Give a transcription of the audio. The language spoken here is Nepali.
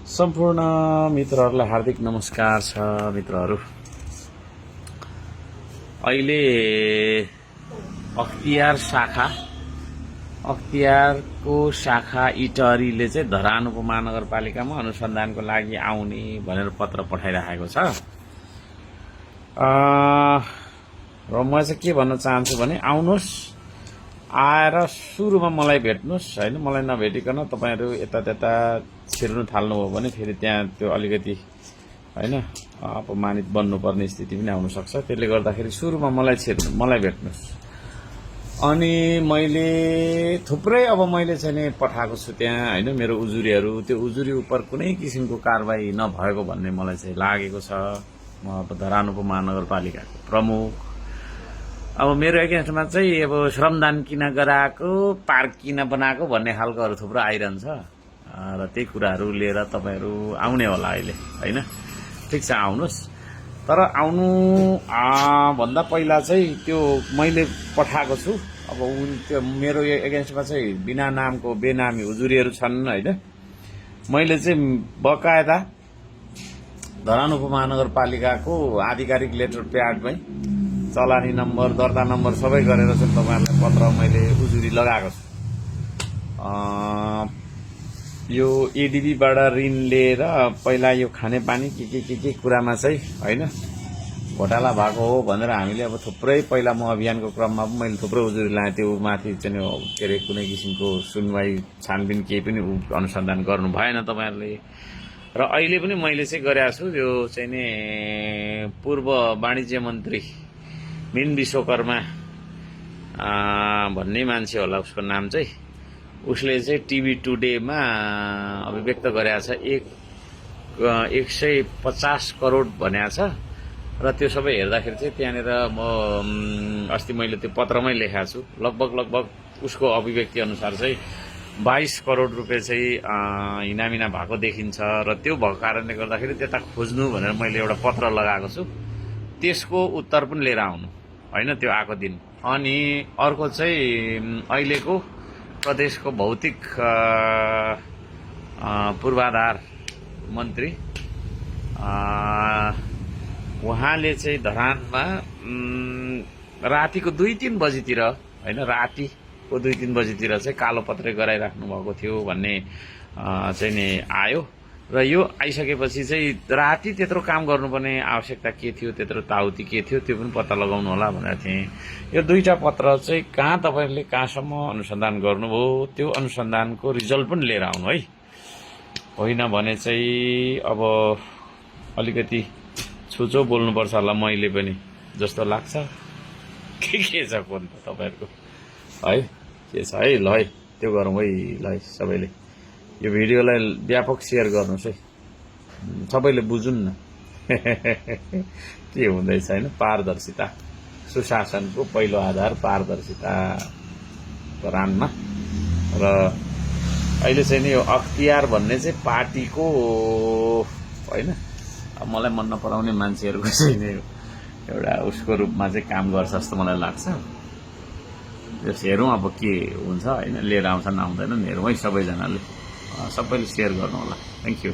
सम्पूर्ण मित्रहरूलाई हार्दिक नमस्कार छ। मित्रहरू, अहिले अख्तियारको शाखा इटहरीले चाहिँ धरान उपमहानगरपालिकामा अनुसन्धानको लागि आउने भनेर पत्र पठाइराखेको छ। र म चाहिँ के भन्न चाहन्छु भने, आउनुहोस्, आएर सुरुमा मलाई भेट्नुहोस् हैन। मलाई नभेटिकन तपाईहरु यता त्यता छिर्नु थाल्नुभयो भने फेरि त्यहाँ त्यो अलिकति हैन अपमानित बन्नुपर्ने स्थिति पनि आउन सक्छ। त्यसले गर्दाखेरि सुरुमा मलाई भेट्नुहोस्। अनि मैले थुप्रै मैले चाहिँ नि पठाएको छु त्यहाँ हैन, मेरो उजुरीहरू। त्यो उजुरी उप कुनै किसिमको कारबाही नभएको भन्ने मलाई चाहिँ लागेको छ। म अब धरान उपमहानगरपालिकाको प्रमुख, अब मेरो एगेन्स्टमा चाहिँ श्रमदान किन गराएको, पार्क किन बनाएको भन्ने खालकोहरू थुप्रो आइरहन्छ। र त्यही कुराहरू लिएर तपाईहरु आउने होला अहिले हैन। ठीक छ, आउनुहोस्। तर आउनु भन्दा पहिला चाहिँ त्यो मैले पठाएको छु। अब त्यो मेरो एगेन्स्टमा चाहिँ बिना नामको बेनामी उजुरीहरू छन् हैन। मैले चाहिँ बकायदा धरान उपमहानगरपालिकाको आधिकारिक लेटर प्याडमै चलानी नम्बर, दर्ता नम्बर सबै गरेर चाहिँ तपाईहरुलाई पत्र मैले उजुरी लगाएको छु। यो एडीबीबाट ऋण लिएर पहिला यो खानेपानी के कुरामा चाहिँ हैन घोटाला भएको हो भनेर हामीले अब थुप्रै, पहिला म अभियानको क्रममा पनि मैले थुप्रै उजुरी लाएँ। त्यो माथि चाहिँ के अरे कुनै किसिमको सुनवाई छानबिन केही पनि अनुसन्धान गर्नु भएन तपाईहरुले। र अहिले पनि मैले चाहिँ गरेको छु। यो चाहिँ नि पूर्व वाणिज्य मन्त्री मीन विश्वकर्मा भन्ने मान्छे होला, उसको नाम चाहिँ। उसले चाहिँ टिभी टुडेमा अभिव्यक्त गरेको छ। 150 करोड भनेको छ। र त्यो सबै हेर्दाखेरि चाहिँ त्यहाँनिर म अस्ति मैले त्यो पत्रमै लेखेको छु। लगभग उसको अभिव्यक्ति अनुसार चाहिँ 22 करोड रुपियाँ चाहिँ हिनामिना भएको देखिन्छ। र त्यो भएको कारणले गर्दाखेरि त्यता खोज्नु भनेर मैले एउटा पत्र लगाएको छु। त्यसको उत्तर पनि लिएर आउनु हैन, त्यो आएको दिन। अनि अर्को चाहिँ अहिलेको प्रदेशको भौतिक पूर्वाधार मन्त्री, उहाँले चाहिँ धरानमा रातिको 2-3 बजीतिर हैन, रातिको 2-3 बजीतिर चाहिँ कालो पत्रे गराइराख्नु भएको थियो भन्ने चाहिँ नि आयो। र यो आइसकेपछि चाहिँ राति त्यत्रो काम गर्नुपर्ने आवश्यकता के थियो, त्यत्रो ताउती के थियो, त्यो पनि पत्ता लगाउनु होला भनेर थिएँ। यो दुईटा पत्र चाहिँ कहाँ तपाईहरुले कहाँसम्म अनुसन्धान गर्नुभयो, त्यो अनुसन्धानको रिजल्ट पनि लिएर आउनु है। होइन भने चाहिँ अब अलिकति छुचो बोल्नुपर्छ होला मैले पनि जस्तो लाग्छ। के छ कोन त तपाईहरुको है, के छ है। ल है, त्यो गरौँ है। ल है, सबैले यो भिडियोलाई व्यापक सेयर गर्नुहोस् है, सबैले बुझुन् न के हुँदैछ हैन। पारदर्शिता, सुशासनको पहिलो आधार पारदर्शिता धरानमा। र अहिले चाहिँ नि यो अख्तियार भन्ने चाहिँ पार्टीको हैन, अब मलाई मन नपराउने मान्छेहरुको चाहिँ नि एउटा उसको रूपमा चाहिँ काम गर्छ जस्तो मलाई लाग्छ। त्यस हेरौँ अब के हुन्छ हैन, लिएर आउँछन् आउँदैनन् हेरौँ है। सबैजनाले सबैले सेयर गर्नु होला। Thank you.